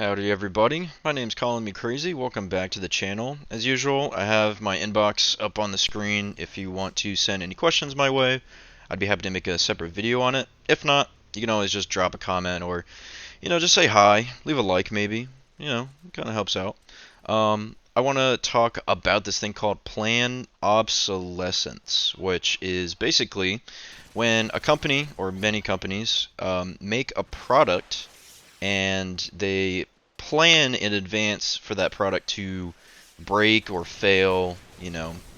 Howdy everybody, my name's Calling Me Crazy. Welcome back to the channel. As usual, I have my inbox up on the screen if you want to send any questions my way. I'd be happy to make a separate video on it. If not, you can always just drop a comment or, just say hi, leave a like maybe. It kind of helps out. I want to talk about this thing called planned obsolescence, which is basically when a company or many companies make a product and they plan in advance for that product to break or fail,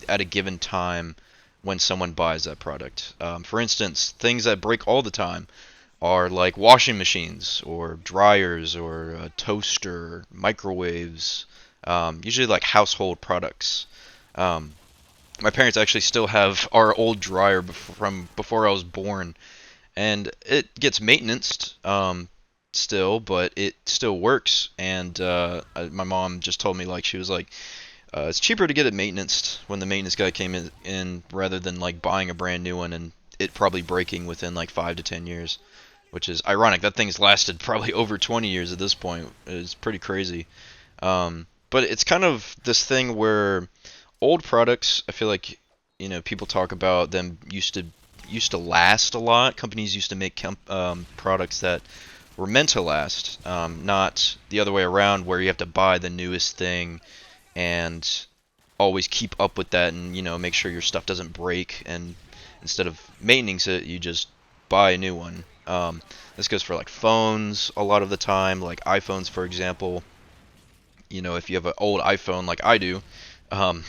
at a given time when someone buys that product. For instance, things that break all the time are like washing machines or dryers or a toaster, microwaves, usually like household products. Um, my parents actually still have our old dryer from before I was born, and it gets maintenanced still, but it still works. And my mom just told me, like, she was like, it's cheaper to get it maintenanced when the maintenance guy came in rather than like buying a brand new one and it probably breaking within like 5 to 10 years, which is ironic. That thing's lasted probably over 20 years at this point. It's pretty crazy. But it's kind of this thing where old products, I feel like, people talk about them used to last a lot. Companies used to make products that were meant to last, not the other way around where you have to buy the newest thing and always keep up with that and make sure your stuff doesn't break, and instead of maintaining it you just buy a new one. This goes for like phones a lot of the time, like iPhones for example. If you have an old iPhone like I do, um,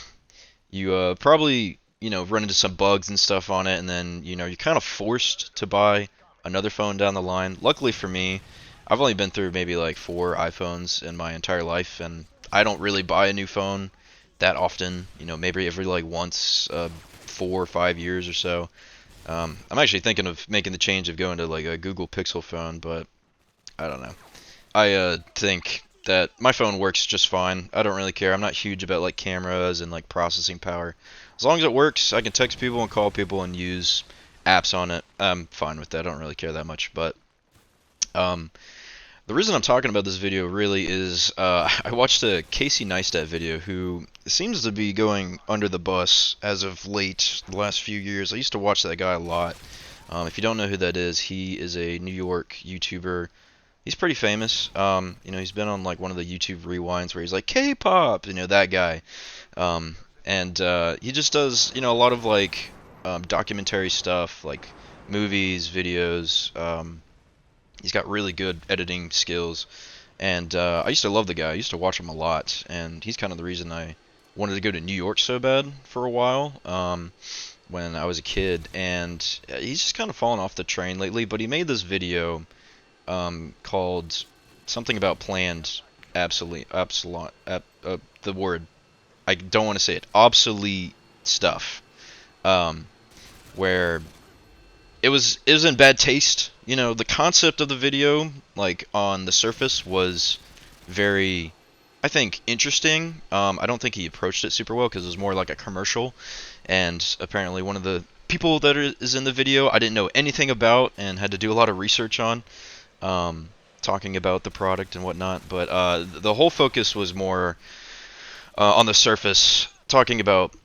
you probably run into some bugs and stuff on it, and then you're kind of forced to buy another phone down the line. Luckily for me, I've only been through maybe like 4 iPhones in my entire life, and I don't really buy a new phone that often. Maybe every like once 4 or 5 years or so. I'm actually thinking of making the change of going to like a Google Pixel phone, but I don't know. I think that my phone works just fine. I don't really care. I'm not huge about like cameras and like processing power. As long as it works, I can text people and call people and use apps on it. I'm fine with that. I don't really care that much. But um, the reason I'm talking about this video really is I watched a Casey Neistat video who seems to be going under the bus as of late, the last few years. I used to watch that guy a lot. If you don't know who that is, he is a New York YouTuber. He's pretty famous. He's been on like one of the YouTube rewinds where he's like K-pop, that guy. And he just does, a lot of like documentary stuff, like movies, videos. He's got really good editing skills, and I used to love the guy. I used to watch him a lot, and he's kind of the reason I wanted to go to New York so bad for a while. When I was a kid, and he's just kind of fallen off the train lately. But he made this video called something about planned the word, I don't want to say it, obsolete stuff, um, where it was in bad taste. The concept of the video, like on the surface, was very, I think, interesting. I don't think he approached it super well because it was more like a commercial, and apparently one of the people that is in the video I didn't know anything about and had to do a lot of research on, talking about the product and whatnot. But the whole focus was more on the surface, talking about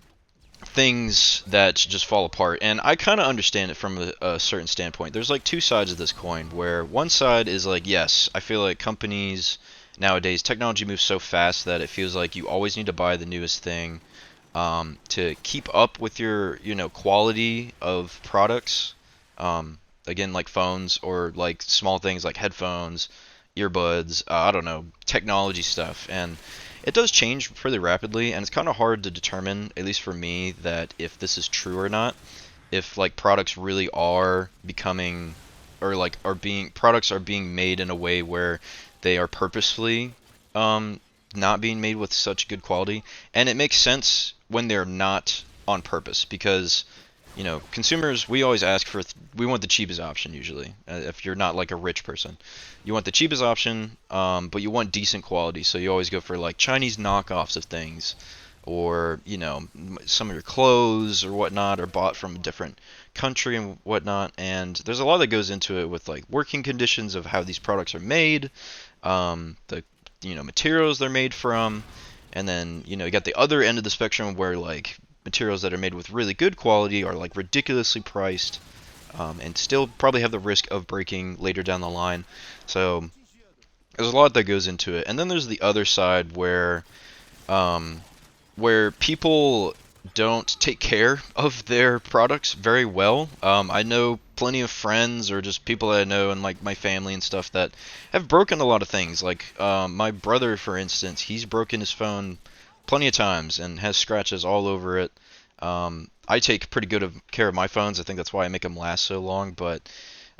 things that just fall apart. And I kind of understand it from a certain standpoint. There's like two sides of this coin, where one side is like, yes, I feel like companies nowadays, technology moves so fast that it feels like you always need to buy the newest thing to keep up with your, quality of products. Again, like phones or like small things like headphones, earbuds, I don't know, technology stuff. And it does change pretty rapidly, and it's kind of hard to determine, at least for me, that if this is true or not. If like products really are becoming, or like products are being made in a way where they are purposefully not being made with such good quality. And it makes sense when they're not on purpose, because consumers, we always ask for, we want the cheapest option usually. If you're not like a rich person, you want the cheapest option, but you want decent quality. So you always go for like Chinese knockoffs of things, or some of your clothes or whatnot are bought from a different country and whatnot. And there's a lot that goes into it with like working conditions of how these products are made, the materials they're made from, and then you got the other end of the spectrum where like materials that are made with really good quality are like ridiculously priced, and still probably have the risk of breaking later down the line. So there's a lot that goes into it. And then there's the other side um, where people don't take care of their products very well. I know plenty of friends or just people that I know and like my family and stuff that have broken a lot of things. Like my brother, for instance, he's broken his phone plenty of times and has scratches all over it. I take pretty good care of my phones. I think that's why I make them last so long. But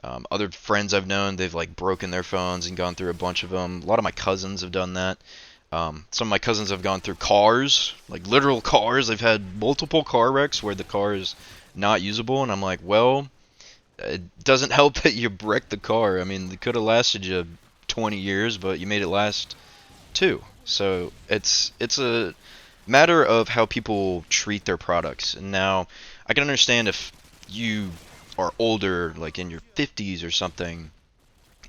other friends I've known, they've like broken their phones and gone through a bunch of them. A lot of my cousins have done that. Some of my cousins have gone through cars, like literal cars. They've had multiple car wrecks where the car is not usable, and I'm like, well, it doesn't help that you wrecked the car. I mean, it could have lasted you 20 years, but you made it last 2. So it's a matter of how people treat their products. And now, I can understand if you are older, like in your 50s or something,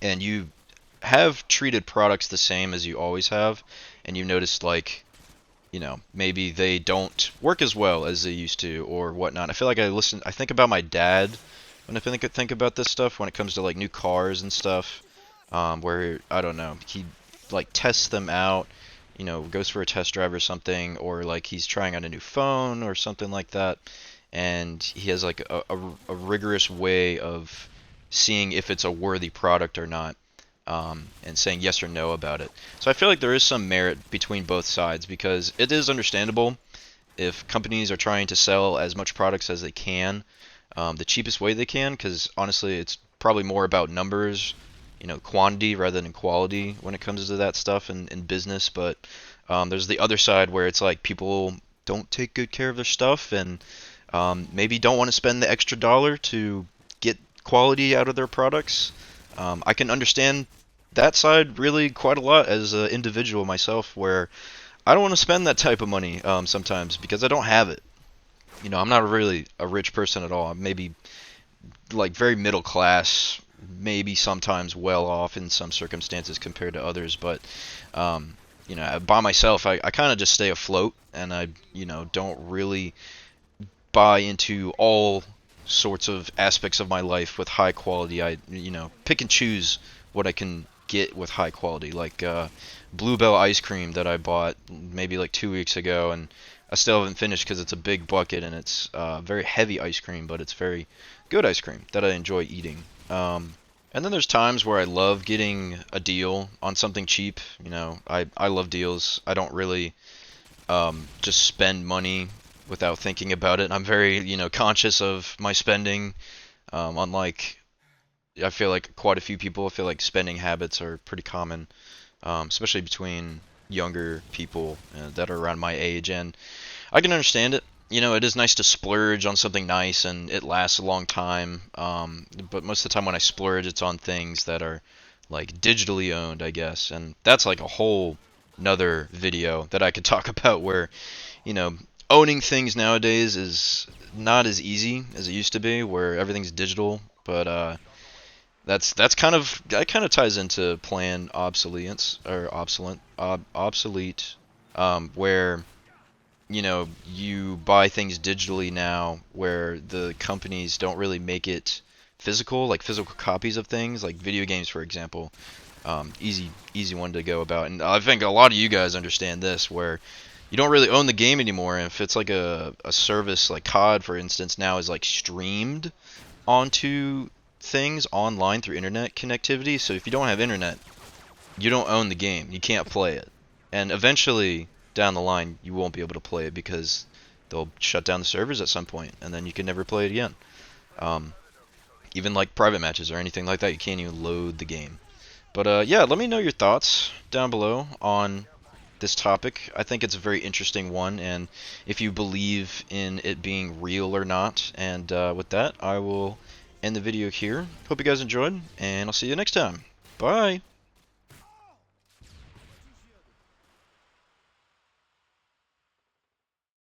and you have treated products the same as you always have, and you notice like, maybe they don't work as well as they used to or whatnot. I feel like I think about my dad when I think about this stuff when it comes to like new cars and stuff, where I don't know, he like tests them out, goes for a test drive or something, or like he's trying out a new phone or something like that, and he has like a rigorous way of seeing if it's a worthy product or not, and saying yes or no about it. So I feel like there is some merit between both sides because it is understandable if companies are trying to sell as much products as they can, the cheapest way they can, because honestly, it's probably more about numbers, quantity rather than quality when it comes to that stuff in business. But there's the other side where it's like people don't take good care of their stuff and maybe don't want to spend the extra dollar to get quality out of their products. I can understand that side really quite a lot as an individual myself, where I don't want to spend that type of money sometimes because I don't have it. I'm not really a rich person at all. I'm maybe like very middle class, maybe sometimes well off in some circumstances compared to others, but by myself, I kind of just stay afloat, and I don't really buy into all sorts of aspects of my life with high quality. I pick and choose what I can get with high quality, like Bluebell ice cream that I bought maybe like 2 weeks ago, and I still haven't finished because it's a big bucket and it's very heavy ice cream, but it's very good ice cream that I enjoy eating. And then there's times where I love getting a deal on something cheap. I love deals. I don't really just spend money without thinking about it. I'm very, conscious of my spending. Unlike, I feel like quite a few people, I feel like spending habits are pretty common, especially between younger people that are around my age. And I can understand it. It is nice to splurge on something nice and it lasts a long time. But most of the time when I splurge, it's on things that are like digitally owned, I guess. And that's like a whole another video that I could talk about where, you know, owning things nowadays is not as easy as it used to be, where everything's digital. But that kind of ties into planned obsolete, where you buy things digitally now, where the companies don't really make it physical, like physical copies of things, like video games, for example. Easy one to go about, and I think a lot of you guys understand this, where you don't really own the game anymore. And if it's like a service like COD, for instance, now is like streamed onto things online through internet connectivity. So if you don't have internet, you don't own the game. You can't play it. And eventually, down the line, you won't be able to play it because they'll shut down the servers at some point, and then you can never play it again. Even like private matches or anything like that, you can't even load the game. But yeah, let me know your thoughts down below on this topic. I think it's a very interesting one, and if you believe in it being real or not. And with that, I will end the video here. Hope you guys enjoyed, and I'll see you next time. Bye!